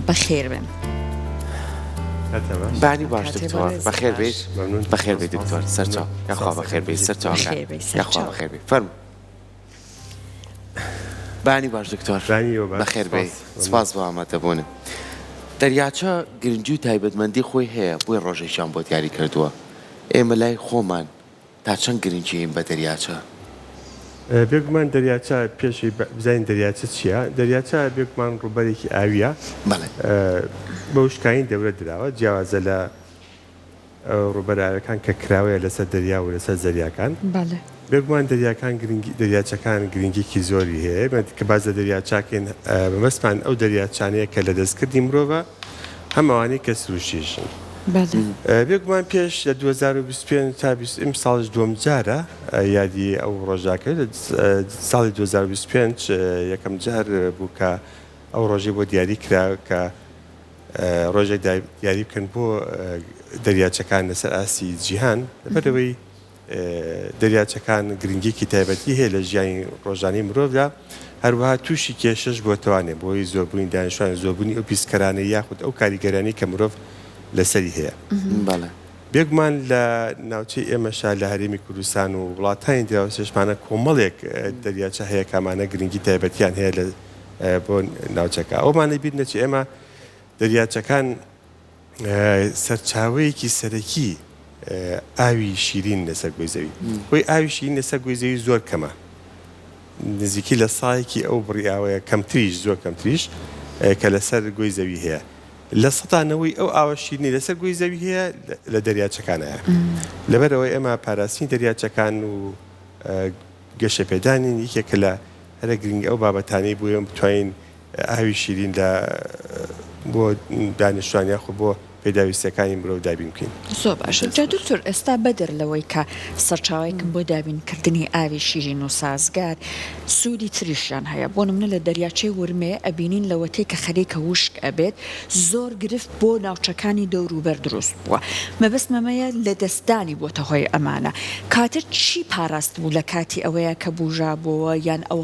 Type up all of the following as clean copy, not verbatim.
بەخێر بن. بانی باش دکتۆر بەخێر بیت بەخێر بیت دکتۆر سەرچاو یاخوا بەخێر بیت سەرچاو یاخوا بەخێر بیت فەرمو بانی باش دکتۆر بەخێر بیت سپاس بۆ ئامادەبوونت. دەریاچە گرنگی و تایبەتمەندی خۆی هەیە بۆی ڕۆژێکیان بۆ دیاری کردووە. ئێمە لای خۆمان تا چەند گرنگیین بە دەریاچە؟ بێگومان دەریاچە پێشی بزانین دەریاچە چییە؟ دەریاچە بێگومان ڕووبەرێکی ئاویە بە وشکین دەورە دراوە جیاوازە لە ڕووبەرەکان کە کراوەیە لەسەر دەریا و لەسەر زەریاکان. بێگومان دەریاچەکان گرنگێکی زۆری هەیە کە بازە دەریاچاکەین بەمەسمان ئەو دەریاچانەیە کە لە دەستکردی مرۆڤە هەم ئەوانەی کە سروشتیژن. بێگومان پێش لە 2025 تا ساڵش دووەم جارە یادی ئەو ڕۆژاکە لە ساڵی 2025 یەکەم جار بوو کە ئەو ڕۆژەی بۆ دیاری کرا کە ڕۆژێک دیاری بکەن بۆ دەریاچەکان لەسەر ئاسی جیهان لەبەرەوەی دەریاچەکان گرنگێکی تایبەتی هەیە لە ژیانی ڕۆژانەی مرۆڤدا هەروەها تووشی کێشەش بۆتەوانێت بۆی زۆربوونی دانیشتوان زۆربوونی ئەو پیسکەرانە یاخود ئەو کاریگەرانی کە مرۆڤ لەسەری هەیە. بێگومان لە ناوچەی ئێمەشا لە هەرێمی کوردستان و وڵاتانی دراوسێشمانە کۆمەڵێک دەریاچە هەیە کامانە گرنگی تایبەتیان هەیە بۆ ناوچەکە. ئەومانە بیر نەچی ئێمە دەریاچەکان سەرچاوەیەکی سەرەکی ئاوی شیرین لەسەر گوێی زەوی. خۆی ئاوی شیرین لەسەر گوێی زەوی زۆر کەمە. نزیکی لە ساڵێکی ئەو بڕیاوەیە کەمتریش زۆر کەمتریش کە لەسەر گوێی زەوی هەیە. لە سەتانەوەی ئەو ئاوە شیرینی لەسەر گوێی زەوی هەیە لە دەریاچەکانەیە. لەبەرەوەی ئێمە پاراستنی دەریاچەکان و گەشەپێدانین یەکێکە لە هەرە گرنگی ئەو بابەتانەی بووە بتوانین ئاوی شیرین بۆ دانیشتوان یاخود بۆ پێداویستەکانی مرۆڤ دابین بکەین. زۆر باشە. جا دکتۆر ئێستا بەدەر لەوەی کە سەرچاوەیەکم بۆ دابینکردنی ئاوی شیرین و سازگار سوودی تریشیان هەیە. بۆ نمونە لە دەریاچەی ورمێ ئەبینین لەوەتەی کە خەریکە وشک ئەبێت زۆر گرفت بۆ ناوچەکانی دەوروبەر دروست بووە. مەبەست مەمەیە لە دەستدانی بۆتە هۆی ئەمانە. کاتر چی پاراست بوو لە کاتی ئەوەیە کە بوژا بووە یان ئەو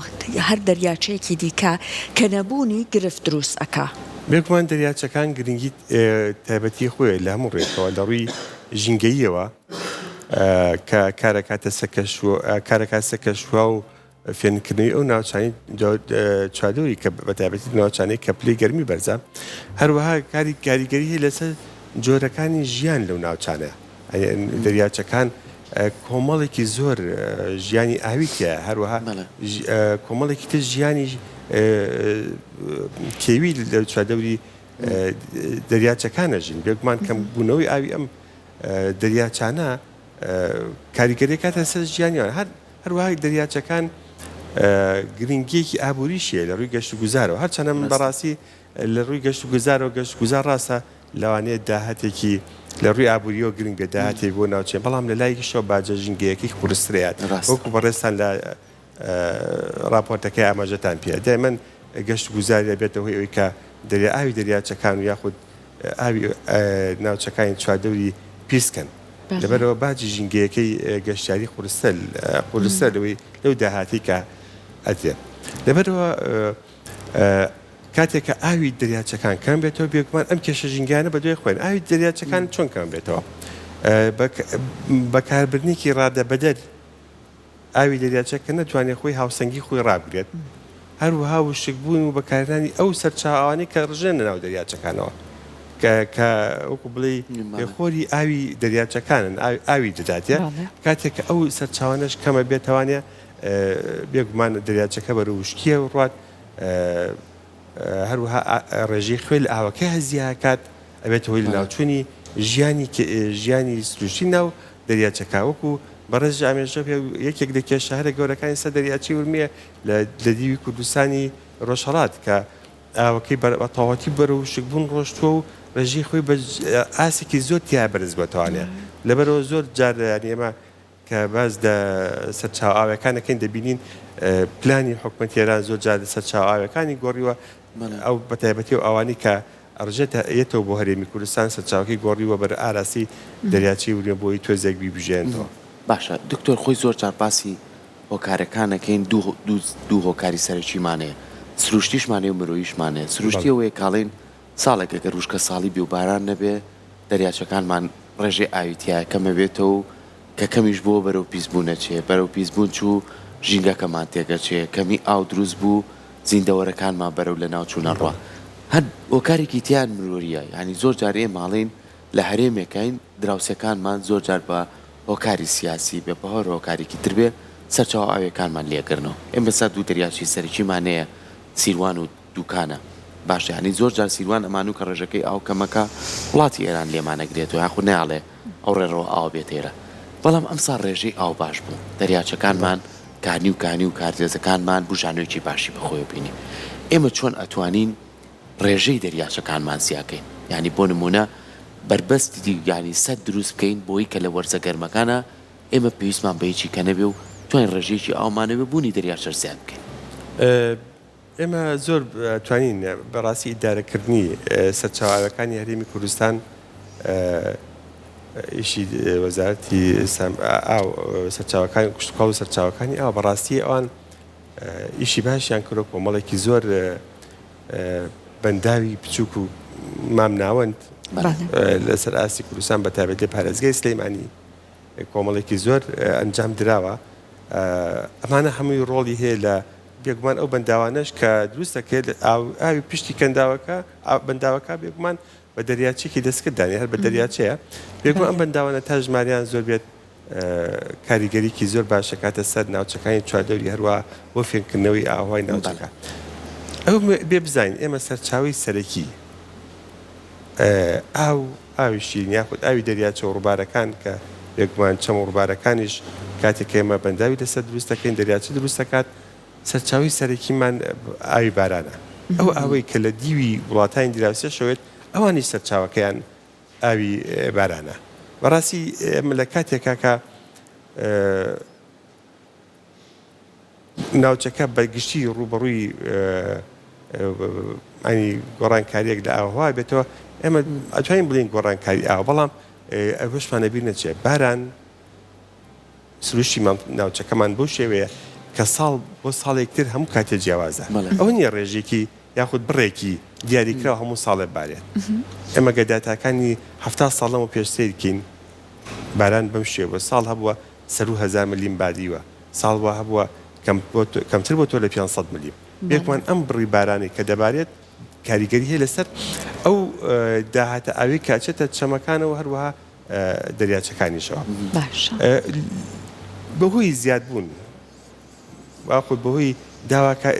هەر دەریاچەیەکی دیکە کە نەبوونی گرفت دروست ئەکا؟ بێگومان دەریاچەکان گرنگی تایبەتی خۆی لە هەموو ڕێکەوە لە ڕووی ژینگەییەوە کە کارەکات سەکەشوە و فێنکردنەوەی ئەو ناوچانی چادۆری کە بە تایبەتی ناوچانەی کە پلەی گەرمی بەرزە هەروەها کاریگەری هەیە لەسەر جۆرەکانی ژیان لەو ناوچانە. دەریاچەکان کۆمەڵێکی زۆر ژیانی ئاویتە هەروەها کۆمەڵێکی تر ژیانی کێوی لە چادەوری دەریاچەکانەژین. بێگومان کەم بوونەوەی ئاوی ئەم دەریاچانە کاریگەریەکاتە سەر ژیانیان هەروەها دەریاچەکان گرنگیەکی ئابووریشیە لە ڕووی گەشت و گوزارەوە هەرچەندە من بەڕاستی لە ڕووی گەشت و گوزارەوە گەشت گوزار ڕاستە لەوانەیە داهاتێکی لە ڕووی ئابووریەوە گرنگ بێ داهاتێک بۆ ناوچێ بەڵام لە لایەکیشەوە باجە ژینگەیەکی قورسترەیە وەکو بەڕێستان لە راپۆرتەکەی ئاماژەتان پێ دایمەن گەشت گوزاری بێتەوە ئەوەی کە ئاوی دەریاچەکان و یاخود ئاوی ناوچەکانی چوادەوری پیسکەن لەبەرەوە باجی ژینگەیەکەی گەشتیاری قورستە لەوەی لەو داهاتی کە ئەدێن. لەبەرەوە کاتێک کە ئاوی دەریاچەکان کەم بێتەوە بێگومان ئەم کێشە ژینگانە بە دوای خۆین ئاوی دەریاچەکان چۆن کەم بێتەوە بەکاربردنێکی ڕادەبەدەر ئاوی دەریاچەکە نەتوانێت خۆی هاوسەنگی خۆی ڕابگرێت هەروەها وشکبوون و بەکارهێنانی ئەو سەرچاوانەی کە ڕژێنە ناو دەریاچەکانەوە کە وەکو بڵێ خۆری ئاوی دەریاچەکانن ئاوی دەداتێ کاتێک کە ئەو سەرچاوانەش کەمە بێتوانێ بێگومان دەریاچەکە بەرە وشکیە ڕات هەروەها ڕێژەی خوێ لە ئاوەکەی هەزیاکات ئەبێت هۆی لە ناوچوونی ژیانی سروشتی ناو دەریاچەکە وەکو بەڕێز ئامێژە یەکێک لە کێشە هەرە گەورەکانی سەر دەریاچی ورمیە لە دیوی کوردستانی ڕۆژهەڵات کە ئاوەکەی بەتەواوەتی بەرە وشکبوون ڕۆشتووە و ڕێژەی خۆی بە ئاسێکی زۆر تیا بەرز بەتوانێت لەبەرەوە زۆر جار ئێمە کە باز لە سەرچاو ئاوەکانەکەین دەبینین پلانی حکومەتی ئێران زۆر جار لە سەرچاو ئاوەکانی گۆڕیوە ئەو بەتایبەتی و ئەوانی کە ئەڕژێتەوە بۆ هەرێمی کوردستان سەرچاوەکەی گۆڕیوە بەرە ئاراسی دەریاچی ورمێ بۆی تۆزێک بیبژێنەوە. باشە دکتۆر خۆی زۆر جار باسی هۆکارەکانەکەین دوو هۆکاری سەرەکیمانەیە سروشتیشمانێ و مرۆییشمانێ سروشتیەوەی کاڵین ساڵێک ئەگەر وشکە ساڵی بێ و باران نەبێ دەریاچەکانمان ڕێژەی ئاویتیایە کەمە بێتەوە کە کەمیش بۆ بەرەو پیسبوون نەچێ بەرەو پیسبوون چوو ژینگەکەمان تێگەچێ کەمی ئاو دروست بوو زیندەوەرەکانمان بەرەو لە ناو چوونە ڕوا هەر هۆکارێکی تیان مرۆریە یعنی زۆر جارێ ماڵین لە هەرێمێکین دراوسەکانمان زۆر جار بە هۆکاری سیاسی بێ بەهۆر هۆکارێکی تر بێ سەرچاو ئاوەکانمان لێکردنەوە ئێمە سا دوو دەریاچی سەرکیمانەیە سیروان و دوکانە باشە ینی زۆر جار سیروان ئەمان و کە ڕێژەکەی ئاو کەمەکە وڵاتی ئێران لێمانەگرێتەوە یاخو نەیاڵێ ئەو ڕێڕەوە ئاو بێتێرە بەڵام ئەمسا ڕێژەی ئاو باش بوو دەریاچەکانمان کانی و کارتێزەکانمان بژانوێکی باشی بەخۆی بینی ئێمە چۆن ئەتوانین ڕێژەی دەریاچەکانمان زیاکەین ینی بۆ نمونە بربەستی ینی سەد دروست بکەین بۆی کە لە وەرزە گەرمەکانە ئێمە پێویستمان بەیەکی کە نەبێ و توانین ڕێژەیەکی ئاومانەوێ بوونی دەریاچە زیاد بکەین ئێمە زۆر توانین بەڕاستی ئیدارەکردنی سەرچاوەکانی هەرێمی کوردستان ئیشی وەزارەتی ئاو سەرچاوەکانی کشتوکاڵ و سەرچاوەکانی ئاو بەڕاستی ئەوان ئیشی باشیان کردو کۆمەڵێکی زۆر بەنداوی بچووک و مام ناوەند لەسەر ئاستی کوردستان بە تایبەتی پارێزگای سلەیمانی کۆمەڵێکی زۆر ئەنجام دراوە ئەمانە هەمووی ڕۆڵی هەیە لە بێگومان ئەو بەنداوانش کە دروست دەکرێت ئاوی پشتی کەنداوەکە بەنداوەکە بێگومان بە دەریاچێکی دەستکردانی هەر بە دەریاچەیە بێگومان ئەم بەنداوانە تا ژماریان زۆر بێت کاریگەریکی زۆر باشە کاتە سەر ناوچەکانی چواردەوری هەروە بۆ فێنکردنەوەی ئاوهای ناوچەکە ئەو بێ بزانین ئێمە سەرچاوی سەرەکی ئاوی شیرین یاخود ئاوی دەریاچە و ڕووبارەکان کە بێگومان چەم و ڕووبارەکانیش کاتێک ئێمە بەنداوی لەسەر دروست دەکەین دەریاچە دروست دەکات سەرچاوی سەرەکیمان ئاوی بارانە ئەو ئاوەی کە لە دیوی وڵاتانی دراوسێ شەوێت ئەوانی سەرچاوەکەیان ئاوی بارانە بەڕاستی ئێمە لە کاتێکا کە ناوچەکە بەگشتی ڕوبەڕووی ئەنی گۆڕانکاریەک لە ئاوها بێتەوە ئێمە ئەتوانین بڵین گۆڕانکاری ئاو بەڵام ئەوەشمانە بیر نەچێت باران سروشتی ناوچەکەمان بۆ شێوەیە کە ساڵ بۆ ساڵێکتر هەموو کاتێ جیاوازە ئەوە نییە ڕێژێکی یاخود بڕێکی دیاریکراوە هەموو ساڵێ بارێت ئێمە گەداتاکانی 70 ساڵەمە پێشتێکین باران بەم شێوە ساڵ هەبووە سەر و 1000 ملیم بادیوە ساڵ وە هەبووە کەمتر بۆ تۆ لە 500 ملیم بێکمان ئەم بڕی بارانی کە دەبارێت کاریگەری هەیە لەسەر ئەو داهاتە ئاوی کاچێتە چەمەکانەوە هەروەها دەریاچەکانیشەوە بەهۆی زیادبوون واخود بەهۆی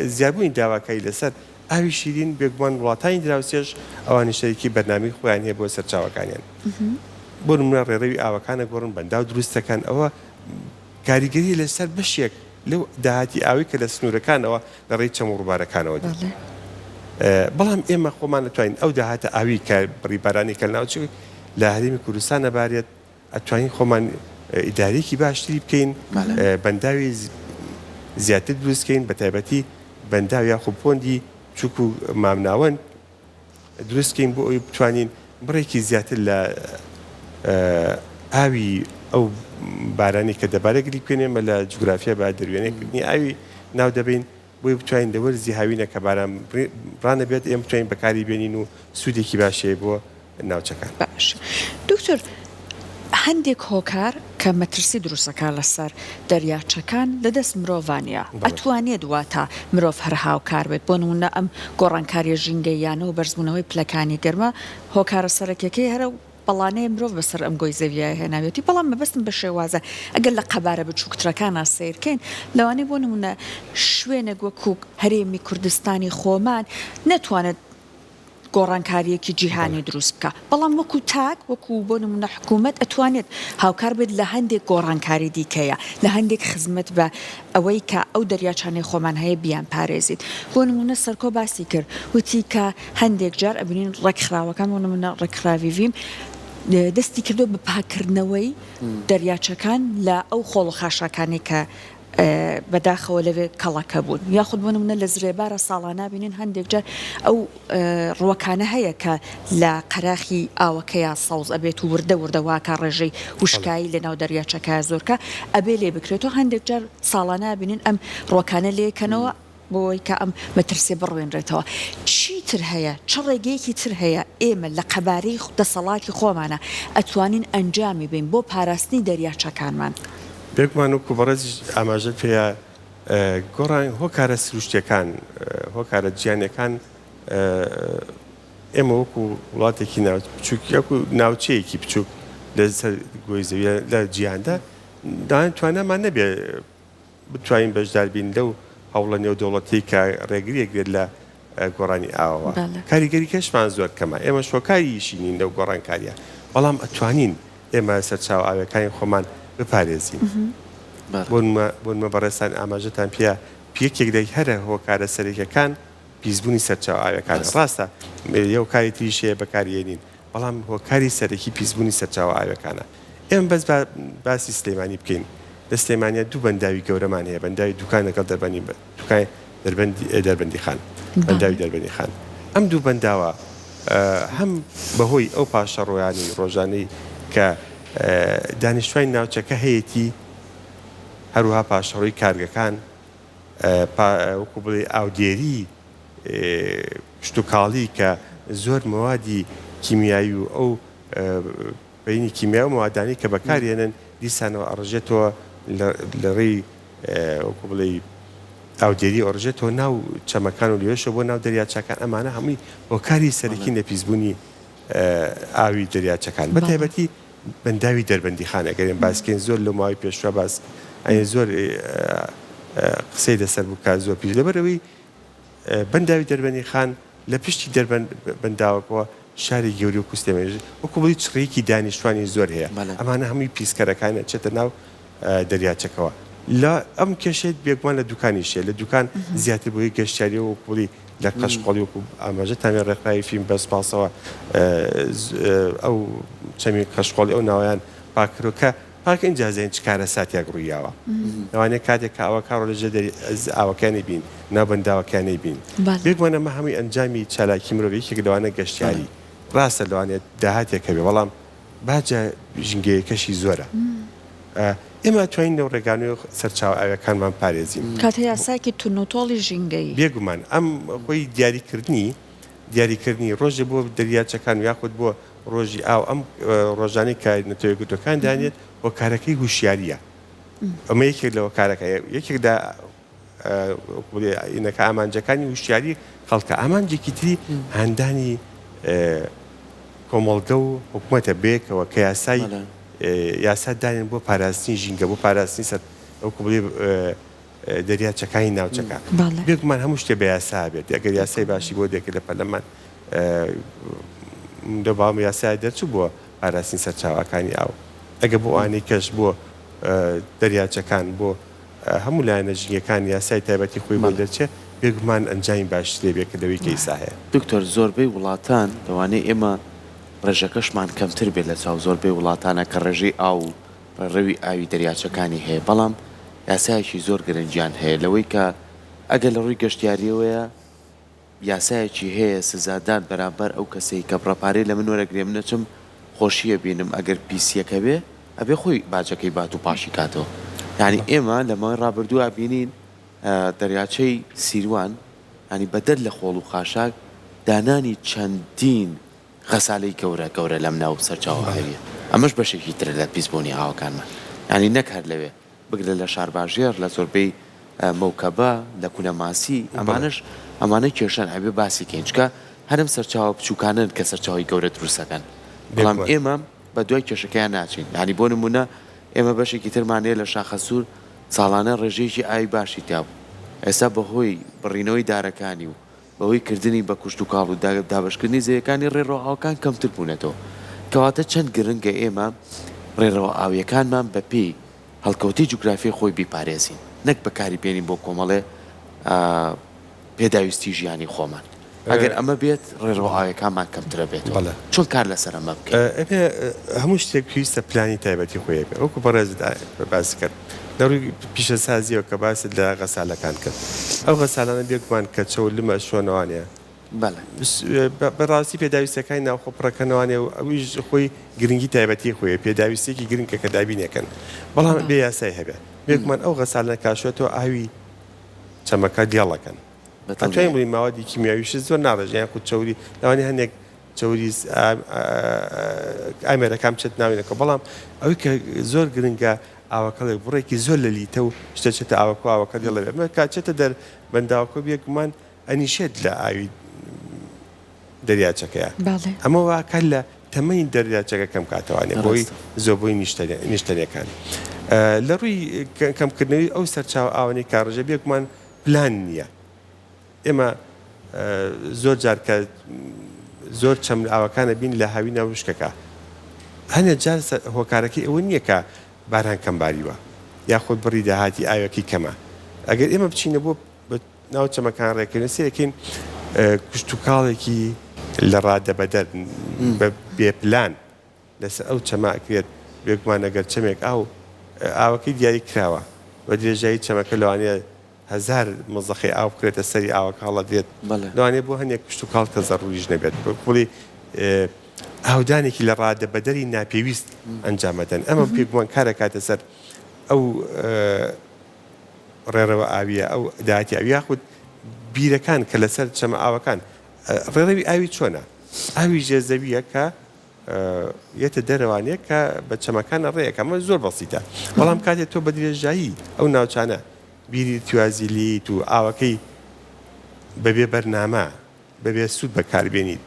زیادبوونی داواکاری لەسەر ئاوی شیرین بێگومان وڵاتانی دراوسێش ئەوانی شەریکی بەرنامەی خۆیان هەیە بۆ سەرچاوەکانیان بۆ نمونە ڕێڕەوی ئاوەکانە گۆڕن بەنداو دروستەکان ئەوە کاریگەری لەسەر بەشێک لەو داهاتی ئاوی کە لە سنوورەکانەوە لە ڕێی چەم و ڕووبارەکانەوە بەڵام ئێمە خۆمان دەتوانین ئەو داهاتە ئاوی کە بڕیبارانی کە ناوچوی لە هەرێمی کوردستان نەبارێت ئەتوانین خۆمان ئیدارێکی باشتری بکەین بەنداوی زیاتر دروستکەین بە تایبەتی بەنداو یاخود پۆندی چوک و مامناوەند دروستکەین بۆ ئەوی بتوانین بڕێکی زیاتر لە ئاوی ئەو بارانی کە دەبارەگری بکەینێمە لە جوگرافیا با دەروێنێکردنی ئاوی ناو دەبین بۆی بتوانین لەوەرزی هاوینە کە باران ڕانە بێت ئێمە بتوانین بەکاری بێنین و سوودێکی باشەیە بۆ ناوچەکان باش دکتۆر هەندێک هۆکار کە مەترسی دروستەکە لەسەر دەریاچەکان لەدەست مرۆڤانە ئەتوانێت دواتە مرۆڤ هەر هاوکار بێت بۆ نمونە ئەم گۆڕانکاریە ژینگەیانە و بەرزبوونەوەی پلەکانی گەرمە هۆکارە سەرەکیەکەی هەرە پەڵانەیە مرۆڤ بەسەر ئەم گۆی زەویایە هێناوێتی بەڵام مەبەستم بە شێوازە ئەگەر لە قەبارە بچووکترەکانە سیرکەین لەوانەیە بۆ نمونە شوێنە وەکو هەرێمی کوردستانی خۆمان نەتوانێت گۆڕانکاریەکی جیهانی دروست بکە بەڵام وەکو تاک وەکو بۆ نمونە حکوومەت ئەتوانێت هاوکار بێت لە هەندێک گۆڕانکاری دیکەیە لە هەندێک خزمەت بە ئەوەی کە ئەو دەریاچانەی خۆمان هەیە بیان پارێزیت بۆ نمونە سەرکۆ باسی کرد وتی کە هەندێک جار ئەبینین ڕێکخراوەکان بۆ نمونە ڕێکخراوی ویم دەستی کردو بە پاکردنەوەی دەریاچەکان لە ئەو خۆڵ و خاشەکانی کە بەداخەوە لەوێ کەڵەکە بوون یاخود بۆ نمونە لە زرێبارە ساڵانە بینین هەندێک جار ئەو ڕوەکانە هەیە کە لە قەراخی ئاوەکەیە سەوز ئەبێت و وردەواکە ڕێژەی وشکایی لە ناو دەریاچەکە زۆرکە ئەبێ لێ بکرێتەوە هەندێک جار ساڵانە بینین ئەم ڕوەکانە لێکەنەوە بۆی کە ئەم مەترسێ بڕوێنرێتەوە چیتر هەیە چ ڕێگەیەکی تر هەیە ئێمە لە قەبارەی دەسەڵاتی خۆمانە ئەتوانین ئەنجامی بین بۆ پاراستنی دەریاچەکانمان بێکمان وەکو بەڕێز ئاماژە پێەیە گۆڕان هۆکارە سروشتەکان هۆکارە گیانەکان ئێمە وەکو وڵاتێکی بچووکیەکو ناوچەیەکی بچووک لە گۆی زەویە لە جیهاندا توانەمان نەبێ بتوانین بەشدار بین لەو هەوڵە نێودەوڵەتی کە ڕێگریەکرێت لە گۆڕانی ئاوەوە کاریگەری کەشمان زۆر کەمە ئێمە شۆکاریشی نین لەو گۆڕانکاریە بەڵام ئەتوانین ئێمە سەرچاو ئاوەکانی خۆمان بپارێزین بۆنمە بەڕێستان ئاماژەتان پێە پێکێک دەی هەرە هۆکارە سەرەکیەکان پیسبوونی سەرچاو ئاوەکان ڕاستە یەو کاری تریشەیە بەکارێنین بەڵام هۆکاری سەرەکی پیسبوونی سەرچاو ئاوەکانە ئێمە بەس باسی سلێمانی بکەین لە سلێمانیا دوو بەنداوی گەورەمان هەیە بەنداوی دوکان لەگەڵ دەربەنی دوکای دەربەندی خان بەنداوی دەربەنی خان ئەم دوو بەنداوە هەم بەهۆی ئەو پاشە ڕۆیانی ڕۆژانەی کە دانیشتوانی ناوچەکە هەیەی هەروها پاشەڕۆی کارگەکان وەکو بڵێ ئاودێری شتوکاڵی کە زۆر موادی کیمیایی و ئەو بینی کیمیا و موادانی کە بەکارێنن دیسانەوە ئەڕژێتەوە لە ڕێی وەکو بڵێ ئاودێری ئۆڕژێتەوە ناو چەمەکان و لێشەوە بۆ ناو دەریاچەکان ئەمانە هەمووی هۆکاری سەرەکی نەپیسبوونی ئاوی دەریاچەکان بە تایبەتی بەنداوی دەربەندی خان ئەگەرێن باسکەین زۆر لە ماوەی پێشوە باس زۆر قسەی لەسەر بووکە زۆر پیش لەبەرەوەی بەنداوی دەربەندی خان لە پشتی بەنداوەکەوە شاری گەوری و کوستێمێژ وەکو بڵی چڕێکی دانیشتوانی زۆر هەیە ئەمانە هەمووی پیسکەرەکانە چێتە ناو دەریاچەکەەوە لە ئەم کێشێت بێگومان لە دوکانیشێ لە دوکان زیاتر بۆی گەشتیاری و وەکوڵی لە قەشقۆڵی وەکو ئاماژە تامێ ڕێکخراوی فیلم بەسپاسەوە ئەو چەمی قەشقۆڵی ئەو ناویان پاکرۆکە پاکە ئینجازێن چ کارە ساتیاک ڕوویاوە لەوانەیە کاتێک کە ئەوە کاڕۆ لەژێ ئاوەکانی بین ناوبەنداوەکانی بین بێگومانە ئەمە هەمووی ئەنجامی چالاکی مرۆڤێکێک لەوانە گەشتیاری ڕاستە لەوانێت داهاتێکە بێ بەڵام باجە ژنگەیەکەشی زۆرە ئێمە توانین لەو ڕێگانەوە سەرچاو ئاوەکانمان پارێزین کاتە یاساکی تونوتۆڵی ژینگەی بێگومان ئەم خۆی دیاریکردنی ڕۆژێ بۆ دەریاچەکان یاخود بۆ ڕۆژی ئاو ئەم ڕۆژانەی کە نەتەوەیەکگرتوەکان دانێت بۆ کارەکەی هوشیاریە ئەمە یەکێک لەوە کارەکە یەکێکدا ئینەکە ئامانجەکانی هوشیاری خەڵکە ئامانجێکی تری هەندانی کۆمەڵگە و حکوومەتە بێکەوە کە یاسا دانێن بۆ پاراستنی ژینگە بۆ پاراستنی سەر ئەوکو بڵێ دەریاچەکانی ناوچەکە بێگومان هەموو شتێ بە یاسا بێت ئەگەر یاسای باشی بۆ دێکە لە پەرلەمان دەباوم یاسای دەرچوو بۆ پاراستنی سەرچاوەکانی ئاو ئەگە بۆ ئەوانەی کەش بۆ دەریاچەکان بۆ هەموو لایەنە ژینگەکان یاسای تایبەتی خۆی بۆ دەرچێت بێگومان ئەنجامی باش لێ بێت کە لەوەی کەیسا هەیە دکتۆر زۆربەی وڵاتان دەوانێت ئێمە ڕێژەکەشمان کەمتر بێت لە چاو زۆربەی وڵاتانە کە ڕێژەی ئاو و ڕێوی ئاوی دەریاچەکانی هەیە بەڵام یاسایەکی زۆر گرنگیان هەیە لەوەی کە ئەگەر لە ڕووی گەشتیاریەوەیە یاسایەکی هەیە سزادان بەرامبەر ئەو کەسەی کە بڕەپارەی لە من وەرەگرێ من نەچم خۆشیە بینم ئەگەر پیسیەکە بێ ئەبێ خۆی باجەکەی بات و پاشی کاتەوە یعنی ئێمە لە ماوەی ڕابردووە بینین دەریاچەی سیروان ینی بەدەر لە خۆڵ و خاشاک دانانی چەندین غەسالەی گەورە لەم ناو سەرچاوە هەیە ئەمەش بەشێکی تر لە پیسبوونی ئاوەکانمان ینی نەکار لەوێ بگرە لە شارباژێر لە زۆربەی مەوکەبە لە کونەماسی ئەمانە کێشەن هەبێ باسی کەنجکە هەرم سەرچاوە بچووکانن کە سەرچاوی گەورە دروستەکەن بەڵام ئێمە بە دوای کێشەکەیان ناچین ینی بۆ نمونە ئێمە بەشێکی ترمانەیە لە شاخەسوور ساڵانە ڕێژەیەکی ئاوی باشی تیابوو ئێستا بەهۆی بڕینەوەی دارەکانی و بەهۆی کردنی بە کوشت و کاڵ و دابشکردنی زەیەکانی ڕێڕەوئاوەکان کەمتر بوونێتەوە کەواتە چەند گرنگە ئێمە ڕێڕەوە ئاویەکانمان بەپێی هەڵکەوتی جوگرافی خۆی بیپارێزین نەک بەکاری بێنین بۆ کۆمەڵێ پێداویستی ژیانی خۆمان ئەگەر ئەمە بێت ڕێڕەوەئاویەکانمان کەمترە بێت چۆن کار لەسەر ئەمە بکەین هەموو شتێک پێویستە پلانی تایبەتی خۆیە بێت وەکو بەڕێزت باس کرد لەڕووی پیشەسازیەوە کە باست لە غەسالەکان کرد ئەو غەسالانە بێگومان کە چەو لمە شوێنەوانەیە بەڕاستی پێداویستەکانی ناوخۆپڕەکەنەوانێ و ئەویش خۆی گرنگی تایبەتی خۆیە پێداویستێکی گرنگکە کە دابینەکەن بەڵام بێ یاسای هەبێت بێگومان ئەو غەسالە کاشێتەوە ئاوی چەمەکە دیاڵەکەن ئەتوانین بڵین ماوەدی کیمیاویش زۆر ناڕێژیان خود چەوری لەوانی هەندێک چەوری ئامێرەکان بچێت ناوێنەکە بەڵام ئەوەی کە زۆر گرنگە ئاوەکەڵێک بڕێکی زۆر لە لیتە و شتەچێتە ئاوەکە دێڵێ کاچێتە دەر بەنداوەکە بێگومان ئەنیشێت لە ئاوی دەریاچەکەیە ئەمە واکە لە تەمەنی دەریاچەکە کەم کاتەوانێت بۆی زۆربووی نیشتەنیەکان لە ڕووی کەمکردنەوەی ئەو سەرچاو ئاوانەی کارڕژە بێگومان پلان نییە ئێمە زۆر جار کە زۆر چەم ئاوەکانە بین لە هاوی ناوشکەکە هەنێک جار هۆکارەکەی ئەوە نییە کە باران کەمباریوە یاخۆت بڕی داهاتی ئاوەکی کەمە ئەگەر ئێمە بچینە بۆ ناو چەمەکان ڕێکردن سێرەکەین کشت و کاڵێکی لە ڕادەبەدەر بە بێپلان لەسەر ئەو چەماکرێت بێگومان ئەگەر چەمێک ئاوەکەی دیاری کراوە بە درێژایی چەمەکە لەوانەیە 1000 مزەخی ئاو بکرێتە سەری ئاوەکە هەڵە دێت لەوانەیە بۆ هەندێک کشت و کاڵ کە زەڕوریش نەبێت بڵی ئاودانێکی لە ڕادەبەدەری ناپێویست ئەنجامەدەن ئەمە پێگومان کارە کاتە سەر ئەو ڕێڕەوە ئاویە ئەو داهاتی ئاوی یاخود بیرەکان کە لەسەر چەمە ئاوەکان ڕێڕەوی ئاوی چۆنە ئاوی ژێرزەویە کە یەتە دەرەوانەیە کە بە چەمەکانە ڕێیەکە ئەمە زۆر بەسیتە بەڵام کاتێک تۆ بە درێژایی ئەو ناوچانە بیری توازی لیت و ئاوەکەی بەبێ بەرنامە بەبێ سوود بەکاربێنیت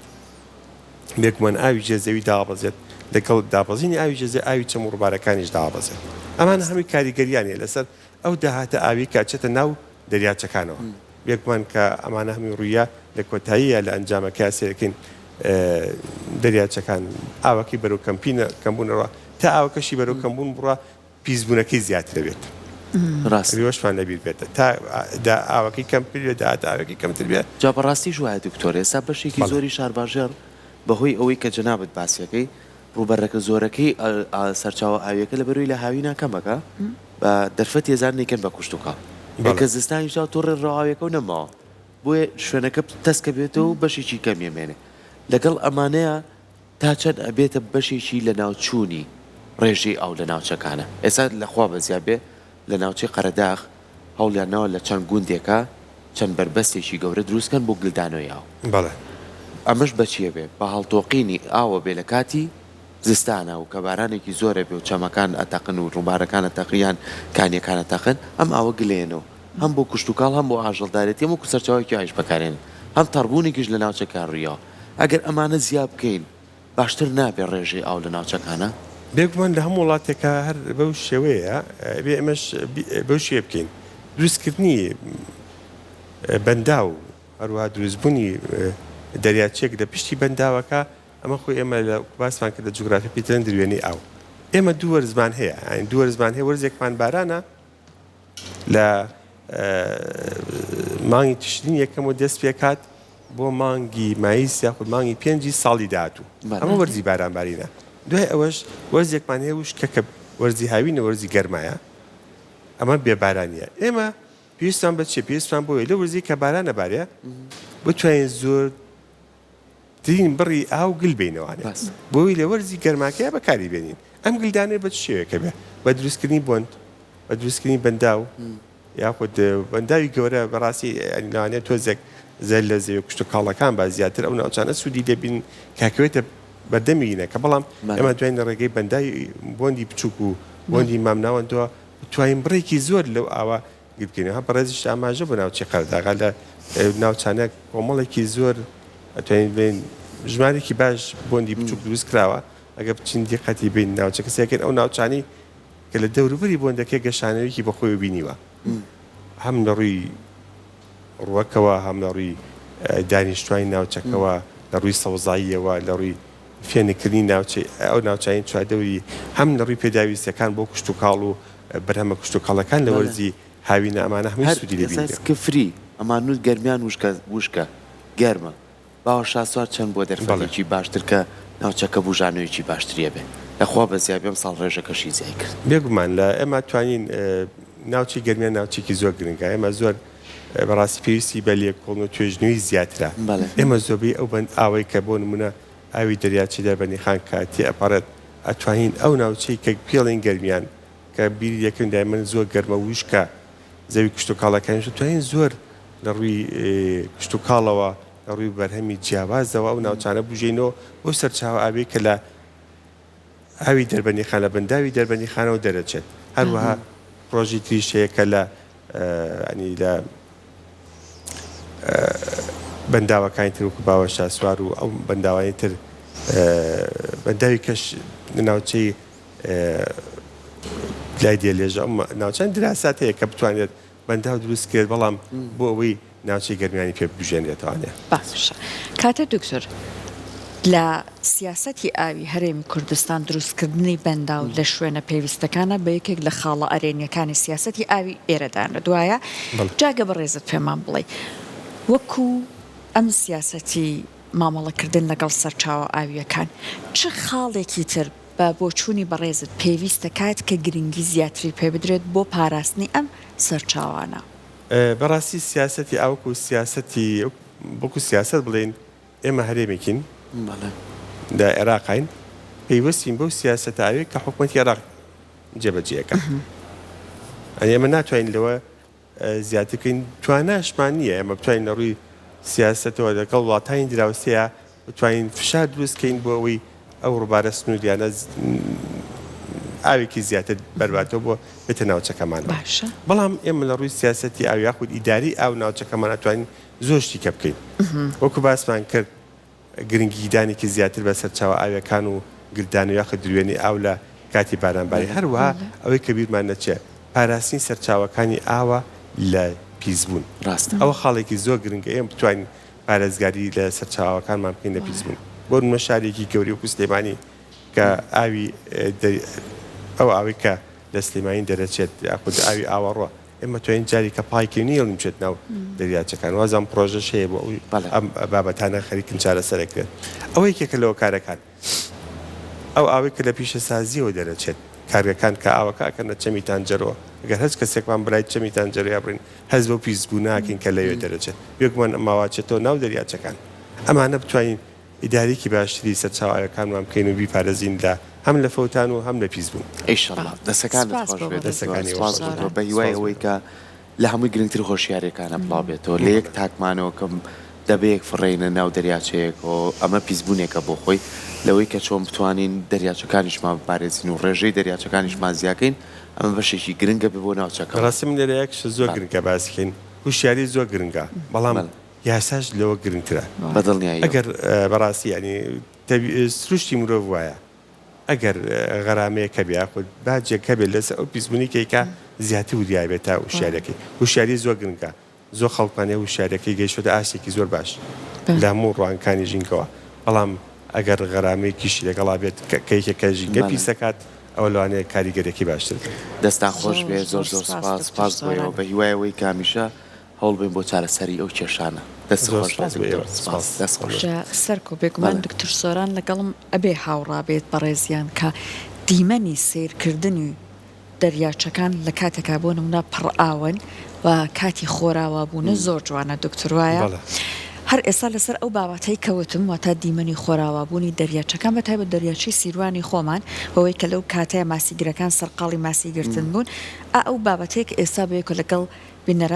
بێگومان ئاوی ژێرزەوی دابەزێت لەگەڵ دابەزینی ئاوی ژێرزە ئاوی چەم و ڕووبارەکانیش دابەزێت ئەمانە هەمووی کاریگەریانە لەسەر ئەو داهاتە ئاوی کاچێتە ناو دەریاچەکانەوە بێگومان کە ئەمانە هەمووی ڕوویە لە کۆتاییە لە ئەنجامەکە سێرەکەین دەریاچەکان ئاوەکەی بەرەو کەمبوونەوە تا ئاوەکەشی بەرەو کەمبوون بڕە پیسبوونەکەی زیاتر دەبێت ڕاستیوەشمان لەبیر بێتە تا ئاوەکەی کەمتر بێت ئاوەکەی کەمتر بێت جا بەڕاستی ژوایە دکتۆر ئێستا بەشێکی زۆری شارباژێر بەهۆی ئەوەی کە جەنابەت باسیەکەی ڕوبەرەکە زۆرەکەی سەرچاوە ئاویەکە لە بەروی لە هاوی ناکەمەکە بە دەرفەت ێزار نیکەن بە کوشت و کاڵ کە زستانیشا تۆ ڕێڕەواویەکە و نەماوە بۆیە شوێنەکە تەسکە بێتەوە و بەشێکی کەمیەمێنێ لەگەڵ ئەمانەیە تا چەند ئەبێتە بەشێکی لە ناوچوونی ڕێژەی ئاو لە ناوچەکانە ئێستا لەخوا بەزیا بێ لە ناوچەی قەرەداغ هەوڵیانەوە لە چەند گوندێکە چەند بربەستێکی گەورە دروستکەن بۆ گلدانەوەی ئاو ئەمەش بەچیە بێ بە هەڵتۆقینی ئاوە بێ لە کاتی زستانە و کە بارانێکی زۆرە بێ و چەمەکان ئەتەقن و ڕووبارەکان ئەتەقیان کانیەکان ئەتەقن ئەم ئاوە گلێنەوە هەم بۆ کوشت و کاڵ هەم بۆ ئاژەڵدارێتی هەموو سەرچاوێکی ئاویش بەکارێن هەم تەڕبوونێکیش لە ناوچەکان ڕوویەوە ئەگەر ئەمانە زیاد بکەین باشتر نابێ ڕێژەی ئاو لە ناوچەکانە بێگومان لە هەموو وڵاتێکە هەر بەو شێوەیە بێ ئەمەش بەو شێ بکەین دروستکردنی بەندا و هەروەها دروستبوونی دەریاچێک لە پشتی بەنداوەکە ئەمە خۆی ئێمە لە باسمان کە لە جوگرافی پیترن دروێنی ئاو ئێمە دوو وەرزمان هەیە دوو وەرزمان هەیە وەرزێکمان بارانە لە مانگی تشرین یەکەم و دەست پێکات بۆ مانگی مایس یاخود مانگی 5 ساڵی داهاتوو ئەمە وەرزی بارانبارینە دوای ئەوەش وەرزێکمان هەیە وشکە کە وەرزی هاوینە وەرزی گەرمایە ئەمە بێبارانیە ئێمە پێویستمان بە چێ پێویستمان بۆیە لە وەرزی کە بارانە بارەیە بتوانین زۆر ترین بڕی ئاو گل بینەوانێ بۆی لە وەرزی گەرماکەیە بەکاری بێنین ئەم گلدانێ بە شێوەیەکە بێ بە دروستکردنی بۆند بە دروستکردنی بەنداو یاخود بەنداوی گەورە بەڕاستی ئەنیوانێت تۆزێک زەل لە زەوی کوشت و کاڵەکان با زیاتر ئەو ناوچانە سوودی دەبین کاکەوێتە بەردەمینە کە بەڵام ئەمە دوای لە ڕێگەی بەندای بۆندی بچووک و بۆندی مامناوەندەوە توانین بڕێکی زۆر لەو ئاوە گرتکردنەوە بەڕێزیش ئاماژە بۆ ناوچەی قەرەداغ لە ناوچانە کۆمەڵێکی زۆر ئەتوانین بین ژمارێکی باش بۆندی بچووک دروست کراوە ئەگە بچین دیقەتی بین ناوچە کەسێکن ئەو ناوچانی کە لە دەوروبەری بۆندەکەی گەشانەوەیکی بەخۆی بینیوە هەم لە ڕووی ڕووەکەوە هەم لە ڕووی دانیشتوانی ناوچەکەوە لە ڕووی سەوزاییەوە لە ڕووی فێنکردنی ناوچەی ئەو ناوچین چواردەوری هەم لە ڕووی پێداویستەکان بۆ کوشت و کاڵ و بەرهەمە کوشت و کاڵەکان لە وەرزی هاوینە ئەمانە هەمووی سوودی دەبین کفری ئەمانوت گەرمیان وشکە گەرمە باوە شاسوار چەند بۆ دەرفەتێکی باشتر کە ناوچەکە بژانەوەیکی باشتریە بێ لەخوا بەزیا بێم ساڵ ڕێژەکەشی زیای کرد بێگومان لە ئێمە توانین ناوچی گەرمیان ناوچێکی زۆر گرنگە ئێمە زۆر بەڕاستی پێویستی بە لێکۆڵن و توێژنەوەی زیاترە ئێمە زۆربەی ئەو بەند ئاوەی کە بۆ نمونە ئاوی دەریاچی دەربەنیخان کاتی ئەپەڕێت ئەتوانین ئەو ناوچەی کە پێڵین گەرمیان کە بیری یەکەم دای من زۆر گەرمە وشکە زەوی کشت و کاڵەکانیش توانین زۆر لە ڕووی کشت و کاڵەوە لە ڕووی بەرهەمی جیاوازەوە و ناوچانە بژینەوە بۆ سەرچاوە ئاوی کە لە ئاوی دەربەنی خانە بەنداوی دەربەنی خانەوە دەرەچێت هەروەها پرۆژی تریشەیە کە لە بەنداوەکانی تر وەکو باوەشا سوار و ئەو بەنداوانی تر بەنداوی کەش ناوچەی لای دێلێژە ناوچەند دراسات هەیە کە بتوانێت بەنداو دروست کرد بەڵام بۆ ئەوەی ناوچەی گەرمیانی پێ بژێنێتوانێ باشە کاتە دکتۆر لە سیاسەتی ئاوی هەرێمی کوردستان دروستکردنی بەنداو لە شوێنە پێویستەکانە بە یەکێک لە خاڵە ئەرێنیەکانی سیاسەتی ئاوی ئێرەدانە دوایە جاگە بەڕێزت پێمان بڵێ وەکو ئەم سیاسەتی مامەڵەکردن لەگەڵ سەرچاوە ئاویەکان چ خاڵێکی تر بە بۆچوونی بەڕێزت پێویستە کات کە گرنگی زیاتری پێ بدرێت بۆ پاراستنی ئەم سەرچاوانە بەڕاستی سیاسەتی ئاوکو سیاسەتی بۆکو سیاست بڵێن ئێمە هەرێمێکین لە عێراقین پێیوەستین بەو سیاسەتە ئاوێ کە حکوومەتی عێراق جێبەجێەکە ئەمە ناتوانین لەوە زیاترکەین تواناشمان نییە ئەمە بتوانین لە ڕووی سیاستەوە لەگەڵ وڵاتانی دراوسەیە بتوانین فشار دروستکەین بۆ ئەوەی ئەو ڕووبارە سنووریانە ئاوێکی زیاتر بەرباتەوە بۆ بێتە ناوچەکەمان بەڵام ئێمە لە ڕووی سیاسەتی ئاو یاخود ئیداری ئاو ناوچەکەمان ناتوانین زۆر شتی کە بکەین وەکو باسمان کرد گرنگیدانێکی زیاتر بەسەر چاوە ئاویەکان و گردان و یاخود دروێنی ئاو لە کاتی بارانباری هەروەها ئەوەی کە بیرمان نەچێت پاراستنی سەرچاوەکانی ئاوە لە پیسبوون ئەوە خاڵێکی زۆر گرنگە ئێمە بتوانین پارێزگاری لە سەرچاوەکانمان بکەین لە پیسبوون بۆ نمە شارێکی گەوری وەکو سلێمانی کە ئاوی ئەو ئاوی کە لە سلێمانی دەرەچێت یاخود ئاوی ئاوەڕۆ ئێمە توانین جاری کە پایکی نیڵیم چێت ناو دەریاچەکان وازان پرۆژەش هەیە بۆ ئەم بابەتانە خەریکن چارەسەرەکرێت ئەوە یەکێکە لەوە کارەکان ئەو ئاوی کە لە پیشە سازیەوە دەرەچێت کارگەکان کە ئاوەکەکەنە چەمیتان جەرەوە ئەگەر هەچ کەسێکمان بڕای چەمیتان جەرەیە بڕین هەز بۆ پیسبوو ناکەین کە لەوێ دەرەچێت یەکمان ئەماواچێتەوە ناو دەریاچەکان ئەمانە بتوانین ئیداریکی باشتری سەرچاوەکانمان بکەین و بیپارێزین لە هەم لە فەوتان و هەم لە پیسبوون ئیشەڵڵا دەسەکانت خۆش بێت دەسەکانی بە هیوای ئەوەی کە لە هەمووی گرنگتر خۆشیارەکانە بڵاو بێتەوە لە یەک تاکمانەوە کەم دەبێت فڕێنە ناو دەریاچەیەک و ئەمە پیسبوونێکە بۆ خۆی لەوەی کە چۆن بتوانین دەریاچەکانیشمان بپارێزین و ڕێژەی دەریاچەکانیشمان زیاکەین ئەمە بەشێکی گرنگە بێ بۆ ناوچەکە ڕاستم لێرە یەکش زۆر گرنگە باسکەین هوشیاری زۆر گرنگە بەڵام یاساش لەوە گرنگترە بەدڵنیایی ئەگەر بەڕاستی ینی سروشتی مرۆڤ وایە ئەگەر غەرامەیە کە بیا خود باجێکە بێت لەسەر ئەو پیسبوونی کەیکە زیاتر وریای بێت تا وشارەکەی وشاری زۆر گرنگە زۆر خەڵکانێ وشارەکەی گەیشتە ئاسێکی زۆر باش لە هەموو ڕوانکانی ژینکەوە بەڵام ئەگەر غەرامەیەکیشی لەگەڵا بێت کەیکەکە ژینگە پیسەکات ئەوە لەوانەیە کاریگەرێکی باشتر دەستان خۆش بێت زۆر زۆر سپاس بۆیەوە بە هیوایەوەی کامیشە هەوڵ بین بۆ چارەسەری ئەو کێشانە سەرکۆ بێگومان دکتۆر سۆران لەگەڵم ئەبێ هاوڕابێت بەڕێزیان کە دیمەنی سیرکردنی دەریاچەکان لە کاتێکا بۆ نمونە پڕ ئاون و کاتی خۆراوە بوونە زۆر جوانە دکتۆر وایە هەر ئێستا لەسەر ئەو بابەتەی کەوتم واتە دیمەنی خۆراوابوونی دەریاچەکان بەتایبەت دەریاچەی سیروانی خۆمان بەوەی کە لەو کاتەیە ماسیگرەکان سەرقاڵی ماسیگرتن بوون ئەو بابەتێک ئێستا بەیەکە لەگەڵ بینەران